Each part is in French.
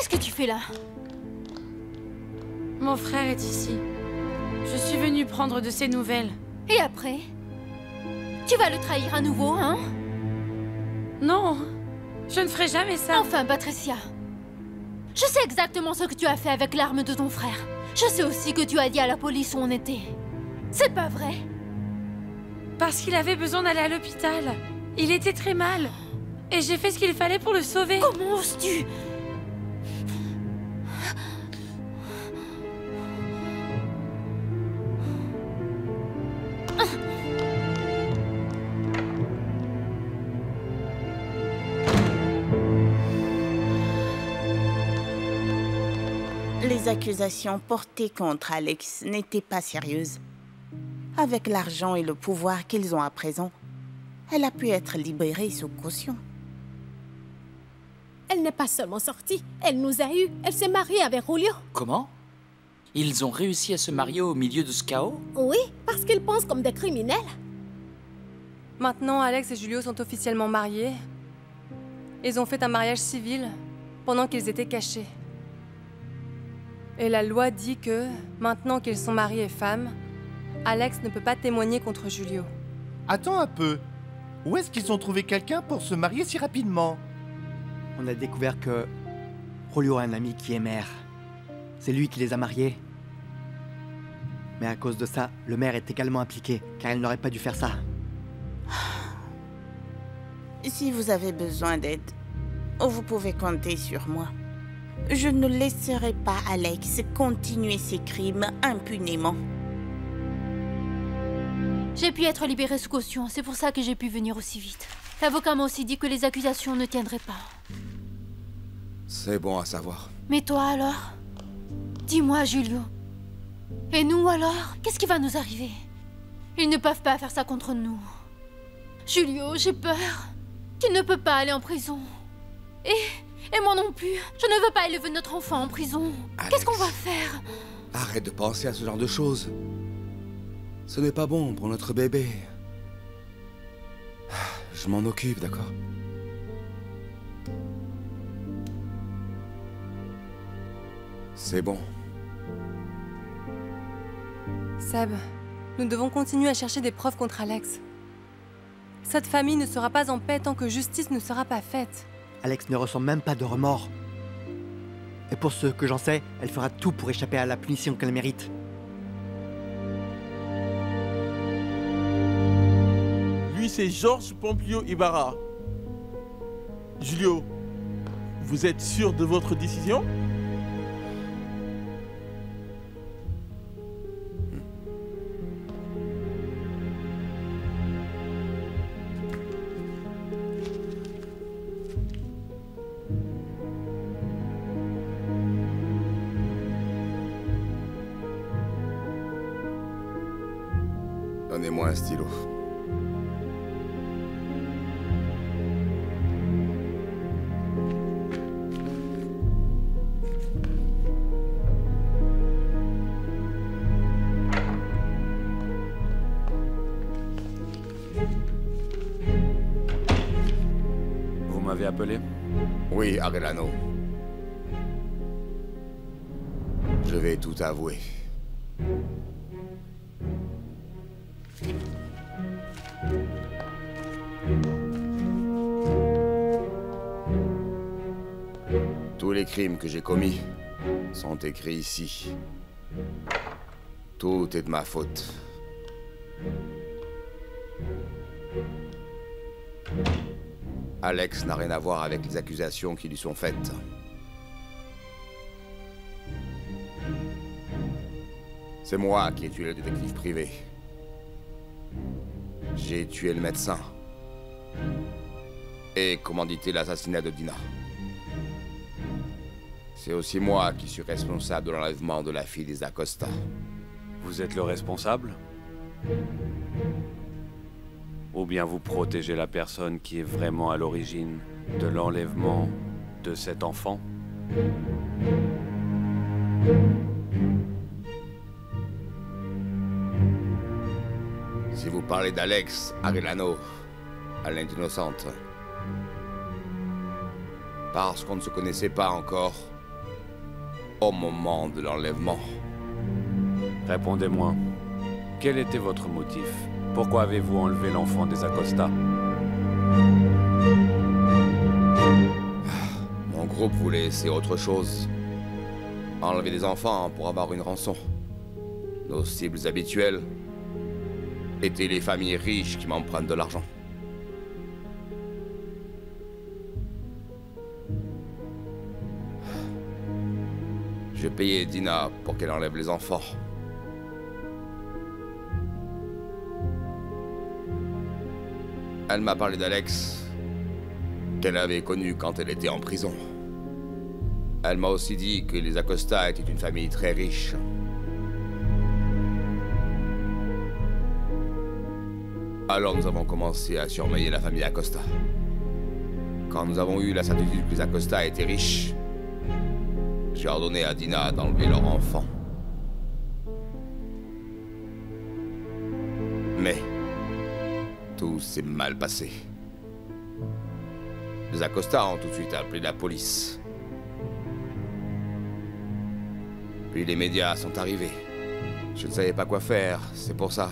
Qu'est-ce que tu fais là? Mon frère est ici. Je suis venue prendre de ses nouvelles. Et après? Tu vas le trahir à nouveau, hein? Non, je ne ferai jamais ça. Enfin, Patricia. Je sais exactement ce que tu as fait avec l'arme de ton frère. Je sais aussi que tu as dit à la police où on était. C'est pas vrai? Parce qu'il avait besoin d'aller à l'hôpital. Il était très mal. Et j'ai fait ce qu'il fallait pour le sauver. Comment oses-tu? Les accusations portées contre Alex n'étaient pas sérieuses. Avec l'argent et le pouvoir qu'ils ont à présent, elle a pu être libérée sous caution. Elle n'est pas seulement sortie, elle nous a eus. Elle s'est mariée avec Julio. Comment? Ils ont réussi à se marier au milieu de ce chaos? Oui, parce qu'ils pensent comme des criminels. Maintenant, Alex et Julio sont officiellement mariés. Ils ont fait un mariage civil pendant qu'ils étaient cachés. Et la loi dit que, maintenant qu'ils sont mari et femme, Alex ne peut pas témoigner contre Julio. Attends un peu. Où est-ce qu'ils ont trouvé quelqu'un pour se marier si rapidement? On a découvert que Julio a un ami qui est maire. C'est lui qui les a mariés. Mais à cause de ça, le maire est également impliqué, car il n'aurait pas dû faire ça. Si vous avez besoin d'aide, vous pouvez compter sur moi. Je ne laisserai pas Alex continuer ses crimes impunément. J'ai pu être libérée sous caution, c'est pour ça que j'ai pu venir aussi vite. L'avocat m'a aussi dit que les accusations ne tiendraient pas. C'est bon à savoir. Mais toi alors? Dis-moi, Julio. Et nous alors? Qu'est-ce qui va nous arriver? Ils ne peuvent pas faire ça contre nous. Julio, j'ai peur. Tu ne peux pas aller en prison. Et moi non plus. Je ne veux pas élever notre enfant en prison. Qu'est-ce qu'on va faire? Arrête de penser à ce genre de choses. Ce n'est pas bon pour notre bébé. Je m'en occupe, d'accord? C'est bon. Seb, nous devons continuer à chercher des preuves contre Alex. Cette famille ne sera pas en paix tant que justice ne sera pas faite. Alex ne ressent même pas de remords. Et pour ce que j'en sais, elle fera tout pour échapper à la punition qu'elle mérite. Lui, c'est Georges Pompilio Ibarra. Julio, vous êtes sûr de votre décision? Donnez-moi un stylo. Vous m'avez appelé? Oui, Arellano. Je vais tout avouer. Tous les crimes que j'ai commis sont écrits ici. Tout est de ma faute. Alex n'a rien à voir avec les accusations qui lui sont faites. C'est moi qui ai tué le détective privé. J'ai tué le médecin. Et commandité l'assassinat de Dina. C'est aussi moi qui suis responsable de l'enlèvement de la fille des Acosta. Vous êtes le responsable? Ou bien vous protégez la personne qui est vraiment à l'origine de l'enlèvement de cet enfant? Si vous parlez d'Alex Arellano, elle est innocente. Parce qu'on ne se connaissait pas encore, au moment de l'enlèvement. Répondez-moi. Quel était votre motif? Pourquoi avez-vous enlevé l'enfant des Acosta? Mon groupe voulait essayer autre chose. Enlever des enfants pour avoir une rançon. Nos cibles habituelles étaient les familles riches qui m'empruntent de l'argent. J'ai payé Dina pour qu'elle enlève les enfants. Elle m'a parlé d'Alex, qu'elle avait connu quand elle était en prison. Elle m'a aussi dit que les Acosta étaient une famille très riche. Alors nous avons commencé à surveiller la famille Acosta. Quand nous avons eu la certitude que les Acosta étaient riches, j'ai ordonné à Dina d'enlever leur enfant. Mais tout s'est mal passé. Les Acosta ont tout de suite appelé la police. Puis les médias sont arrivés. Je ne savais pas quoi faire, c'est pour ça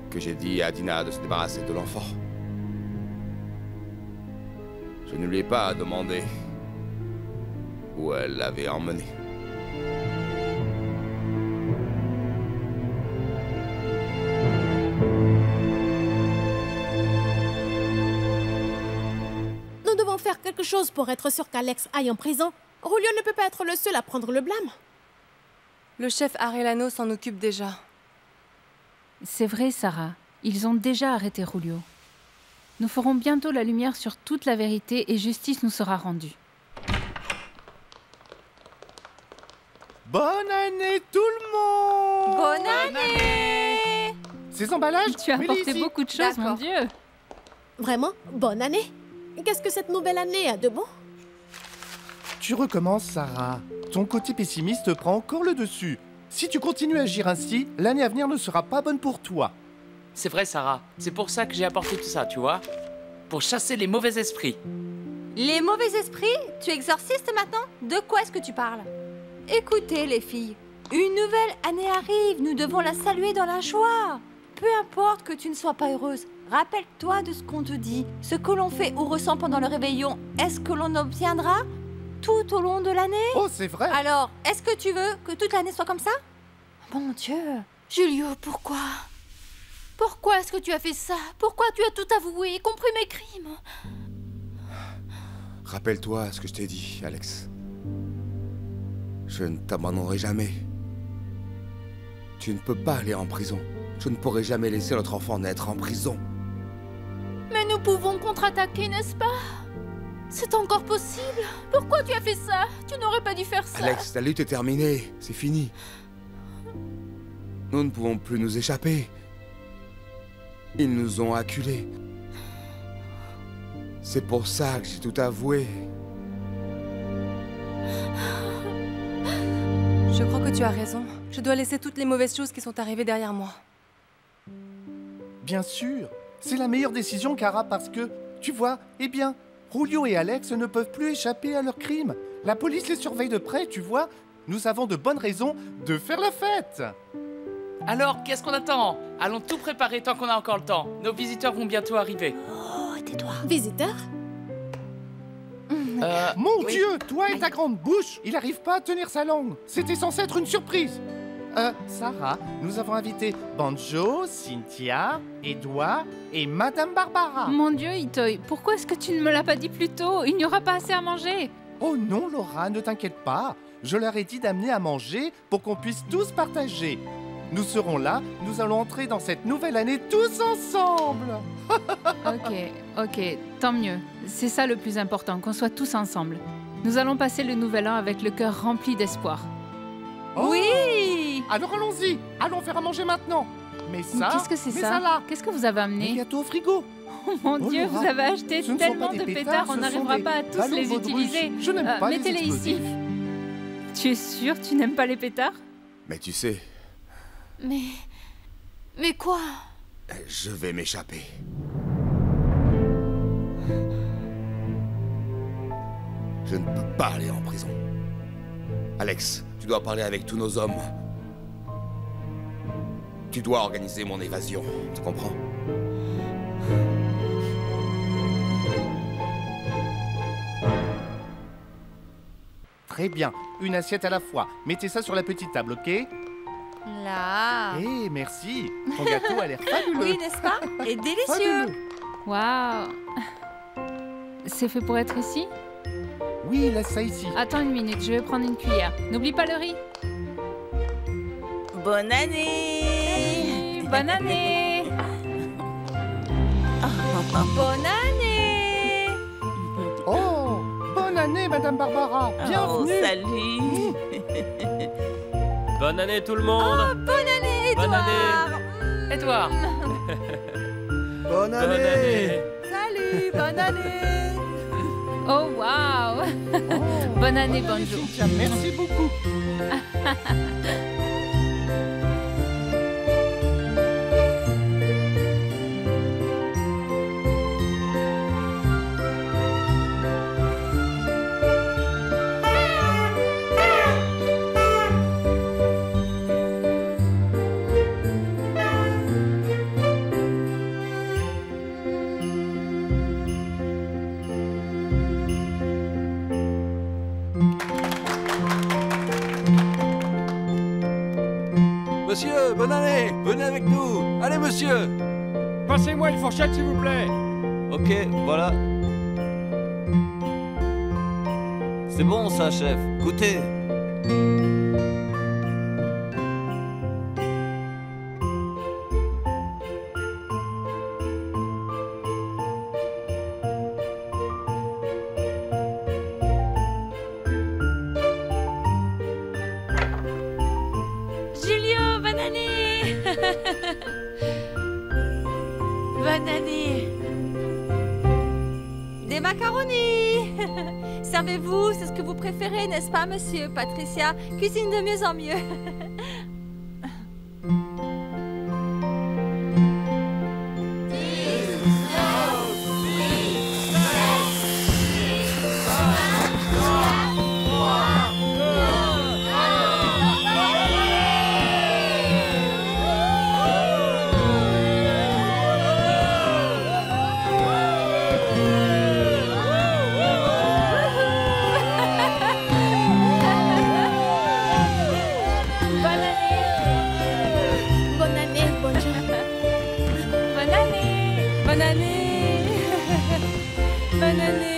que j'ai dit à Dina de se débarrasser de l'enfant. Je ne lui ai pas demandé où elle l'avait emmené. Nous devons faire quelque chose pour être sûr qu'Alex aille en prison. Julio ne peut pas être le seul à prendre le blâme. Le chef Arellano s'en occupe déjà. C'est vrai, Sarah. Ils ont déjà arrêté Julio. Nous ferons bientôt la lumière sur toute la vérité et justice nous sera rendue. Bonne année tout le monde! Bonne année! Ces emballages, Tu as mets-les apporté ici. beaucoup de choses, mon Dieu. Vraiment, bonne année. Qu'est-ce que cette nouvelle année a de bon? Tu recommences, Sarah. Ton côté pessimiste prend encore le dessus. Si tu continues à agir ainsi, l'année à venir ne sera pas bonne pour toi. C'est vrai, Sarah. C'est pour ça que j'ai apporté tout ça, tu vois? Pour chasser les mauvais esprits. Les mauvais esprits? Tu exorcistes maintenant? De quoi est-ce que tu parles? Écoutez, les filles, une nouvelle année arrive, nous devons la saluer dans la joie. Peu importe que tu ne sois pas heureuse, rappelle-toi de ce qu'on te dit. Ce que l'on fait ou ressent pendant le réveillon, est-ce que l'on obtiendra tout au long de l'année? Oh, c'est vrai! Alors, est-ce que tu veux que toute l'année soit comme ça? Mon Dieu! Julio, pourquoi? Pourquoi est-ce que tu as fait ça? Pourquoi tu as tout avoué, y compris mes crimes? Rappelle-toi ce que je t'ai dit, Alex. Je ne t'abandonnerai jamais. Tu ne peux pas aller en prison. Je ne pourrai jamais laisser notre enfant naître en prison. Mais nous pouvons contre-attaquer, n'est-ce pas? C'est encore possible. Pourquoi tu as fait ça? Tu n'aurais pas dû faire ça. Alex, la lutte est terminée. C'est fini. Nous ne pouvons plus nous échapper. Ils nous ont acculés. C'est pour ça que j'ai tout avoué. Je crois que tu as raison. Je dois laisser toutes les mauvaises choses qui sont arrivées derrière moi. Bien sûr, c'est la meilleure décision, Kara, parce que, tu vois, eh bien, Julio et Alex ne peuvent plus échapper à leurs crimes. La police les surveille de près, tu vois. Nous avons de bonnes raisons de faire la fête. Alors, qu'est-ce qu'on attend? Allons tout préparer tant qu'on a encore le temps. Nos visiteurs vont bientôt arriver. Oh, tais-toi. Visiteur? Mon oui. Dieu, toi et ta grande bouche, il n'arrive pas à tenir sa langue. C'était censé être une surprise. Sarah, nous avons invité Banjo, Cynthia, Edouard et Madame Barbara. Mon Dieu, Itoy, pourquoi est-ce que tu ne me l'as pas dit plus tôt? Il n'y aura pas assez à manger. Oh non, Laura, ne t'inquiète pas. Je leur ai dit d'amener à manger pour qu'on puisse tous partager. Nous serons là, nous allons entrer dans cette nouvelle année tous ensemble. Ok, tant mieux. C'est ça le plus important, qu'on soit tous ensemble. Nous allons passer le nouvel an avec le cœur rempli d'espoir. Oh, Oui! alors allons-y, allons faire à manger maintenant. Mais ça, Qu'est-ce que c'est mais ça? là, Qu'est-ce que vous avez les amené? gâteaux au frigo. Oh mon Oh, Dieu, Laura, vous avez acheté ce ne sont tellement pas de des pétards, on ce n'arrivera sont pas à des tous ballons les baudruches. utiliser. Je n'aime pas les Mettez-les ici. explosifs. Tu es sûr, tu n'aimes pas les pétards? Mais tu sais, Mais quoi? je vais m'échapper. Je ne peux pas aller en prison. Alex, tu dois parler avec tous nos hommes. Tu dois organiser mon évasion, tu comprends? Très bien, une assiette à la fois. Mettez ça sur la petite table, ok? Là. Eh, merci. Ton gâteau a l'air fabuleux. Oui, n'est-ce pas? Et délicieux. Waouh. C'est fait pour être ici? Oui, laisse ça ici. Attends une minute, je vais prendre une cuillère. N'oublie pas le riz. Bonne année. Bonne année. Bonne année. Oh, bonne année, Madame Barbara. Bienvenue. Oh, salut. Bonne année tout le monde. Oh, bonne année, Edouard. Bonne année. Edouard. Bonne année. Salut, bonne année. Oh, waouh. Bonne année, bonjour. Merci beaucoup. Monsieur, bonne année. Venez avec nous. Allez, monsieur. Passez-moi une fourchette, s'il vous plaît. Ok, voilà. C'est bon, ça, chef. Goûtez. Julio, bonne année. Bonne année. Des macaronis. Servez-vous, c'est ce que vous préférez, n'est-ce pas, monsieur? Patricia cuisine de mieux en mieux. Bonne année, bonjour. Bonne année. Bonne année. Bonne année.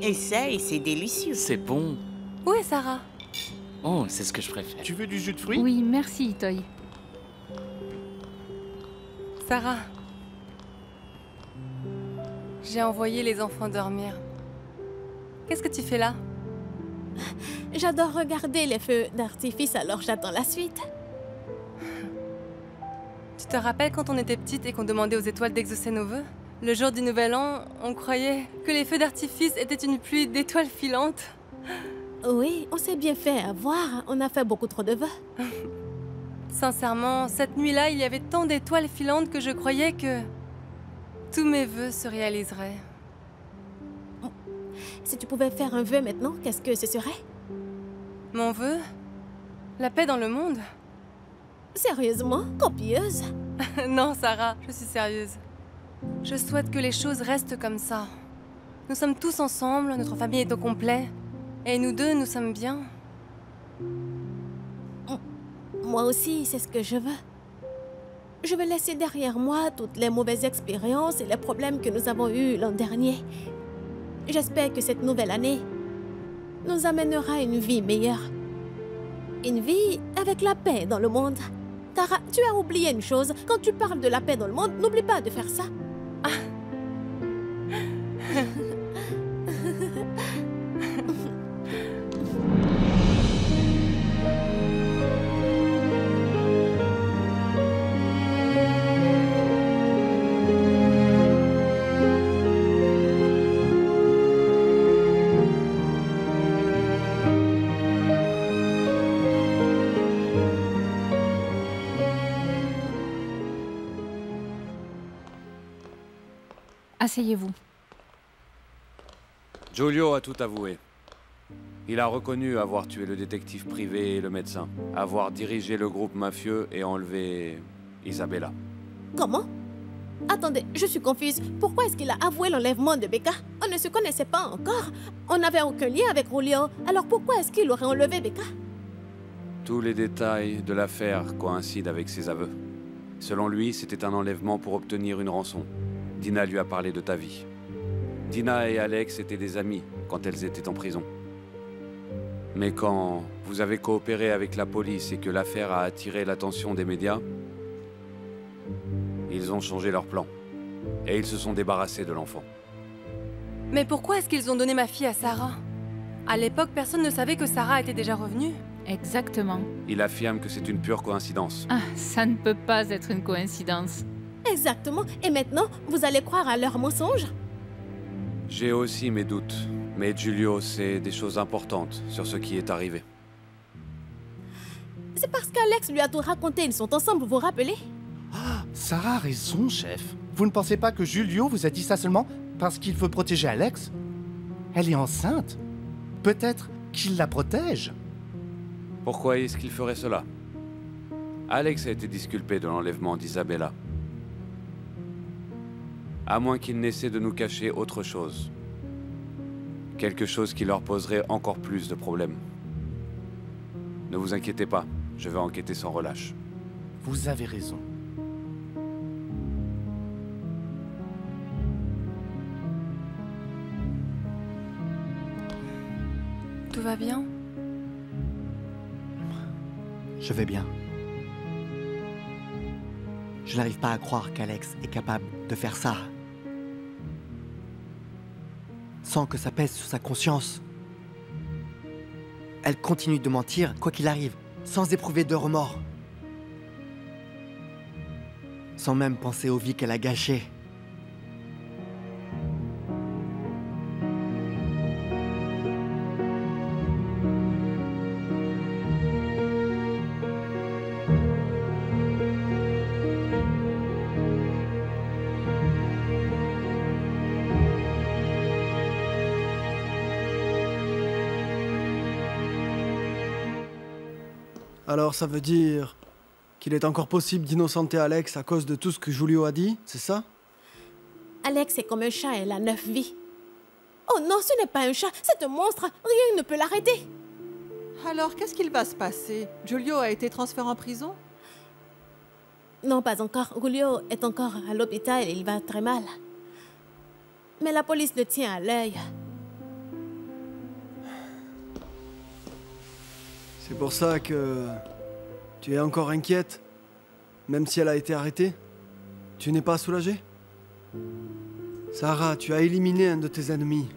Essaye, c'est délicieux. C'est bon. Où est Sarah? Oh, c'est ce que je préfère. Tu veux du jus de fruits? Oui, merci, Itoy. Sarah. J'ai envoyé les enfants dormir. Qu'est-ce que tu fais là? J'adore regarder les feux d'artifice, alors j'attends la suite. Tu te rappelles quand on était petite et qu'on demandait aux étoiles d'exaucer nos vœux? Le jour du Nouvel An, on croyait que les feux d'artifice étaient une pluie d'étoiles filantes. Oui, on s'est bien fait avoir. On a fait beaucoup trop de vœux. Sincèrement, cette nuit-là, il y avait tant d'étoiles filantes que je croyais que tous mes vœux se réaliseraient. Si tu pouvais faire un vœu maintenant, qu'est-ce que ce serait? Mon vœu? La paix dans le monde? Sérieusement? Copieuse? Non, Sarah, je suis sérieuse. Je souhaite que les choses restent comme ça. Nous sommes tous ensemble, notre famille est au complet. Et nous deux, nous sommes bien. Moi aussi, c'est ce que je veux. Je veux laisser derrière moi toutes les mauvaises expériences et les problèmes que nous avons eus l'an dernier. J'espère que cette nouvelle année nous amènera une vie meilleure. Une vie avec la paix dans le monde. Tara, tu as oublié une chose. Quand tu parles de la paix dans le monde, n'oublie pas de faire ça. Asseyez-vous. Giulio a tout avoué. Il a reconnu avoir tué le détective privé et le médecin, avoir dirigé le groupe mafieux et enlevé Isabella. Comment? Attendez, je suis confuse. Pourquoi est-ce qu'il a avoué l'enlèvement de Becca? On ne se connaissait pas encore. On n'avait aucun lien avec Julio. Alors pourquoi est-ce qu'il aurait enlevé Becca? Tous les détails de l'affaire coïncident avec ses aveux. Selon lui, c'était un enlèvement pour obtenir une rançon. Dina lui a parlé de ta vie. Dina et Alex étaient des amis quand elles étaient en prison. Mais quand vous avez coopéré avec la police et que l'affaire a attiré l'attention des médias, ils ont changé leur plan. Et ils se sont débarrassés de l'enfant. Mais pourquoi est-ce qu'ils ont donné ma fille à Sarah? À l'époque, personne ne savait que Sarah était déjà revenue. Exactement. Il affirme que c'est une pure coïncidence. Ah, ça ne peut pas être une coïncidence. Exactement. Et maintenant, vous allez croire à leurs mensonges? J'ai aussi mes doutes. Mais Giulio sait des choses importantes sur ce qui est arrivé. C'est parce qu'Alex lui a tout raconté. Ils sont ensemble, vous vous rappelez? Sarah a raison, chef. Vous ne pensez pas que Giulio vous a dit ça seulement parce qu'il veut protéger Alex? Elle est enceinte. Peut-être qu'il la protège. Pourquoi est-ce qu'il ferait cela? Alex a été disculpé de l'enlèvement d'Isabella. À moins qu'il n'essaie de nous cacher autre chose. Quelque chose qui leur poserait encore plus de problèmes. Ne vous inquiétez pas, je vais enquêter sans relâche. Vous avez raison. Tout va bien? Je vais bien. Je n'arrive pas à croire qu'Alex est capable de faire ça. Sans que ça pèse sur sa conscience. Elle continue de mentir, quoi qu'il arrive, sans éprouver de remords. Sans même penser aux vies qu'elle a gâchées. Alors ça veut dire qu'il est encore possible d'innocenter Alex à cause de tout ce que Giulio a dit, c'est ça? Alex est comme un chat, elle a 9 vies. Oh non, ce n'est pas un chat, c'est un monstre. Rien ne peut l'arrêter. Alors, qu'est-ce qu'il va se passer? Giulio a été transféré en prison? Non, pas encore. Julio est encore à l'hôpital et il va très mal. Mais la police le tient à l'œil. C'est pour ça que tu es encore inquiète, même si elle a été arrêtée? Tu n'es pas soulagée? Sarah, tu as éliminé un de tes ennemis.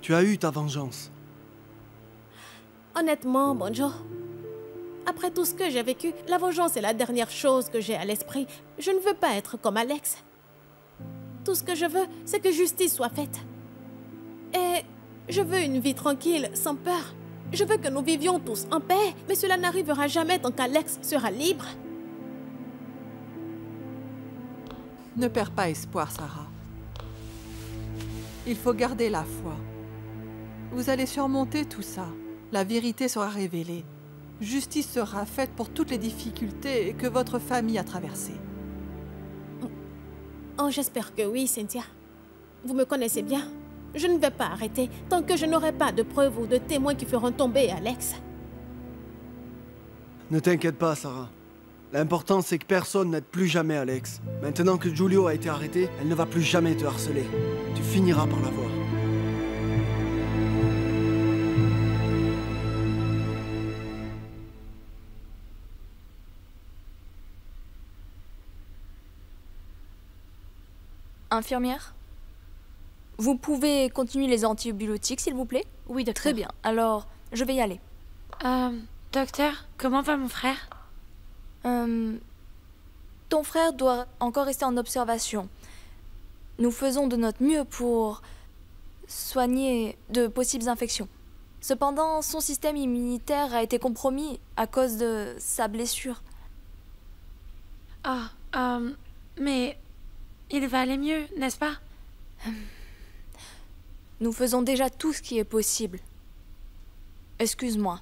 Tu as eu ta vengeance. Honnêtement, Bonjo, après tout ce que j'ai vécu, la vengeance est la dernière chose que j'ai à l'esprit. Je ne veux pas être comme Alex. Tout ce que je veux, c'est que justice soit faite. Et je veux une vie tranquille, sans peur. Je veux que nous vivions tous en paix, mais cela n'arrivera jamais tant qu'Alex sera libre. Ne perds pas espoir, Sarah. Il faut garder la foi. Vous allez surmonter tout ça. La vérité sera révélée. Justice sera faite pour toutes les difficultés que votre famille a traversées. Oh, j'espère que oui, Cynthia. Vous me connaissez bien. Je ne vais pas arrêter tant que je n'aurai pas de preuves ou de témoins qui feront tomber Alex. Ne t'inquiète pas, Sarah. L'important, c'est que personne n'aide plus jamais Alex. Maintenant que Giulio a été arrêté, elle ne va plus jamais te harceler. Tu finiras par la voir. Infirmière? Vous pouvez continuer les antibiotiques, s'il vous plaît? Oui, docteur. Très bien. Alors, je vais y aller. Docteur, comment va mon frère? Ton frère doit encore rester en observation. Nous faisons de notre mieux pour soigner de possibles infections. Cependant, son système immunitaire a été compromis à cause de sa blessure. Mais il va aller mieux, n'est-ce pas? Nous faisons déjà tout ce qui est possible. Excuse-moi.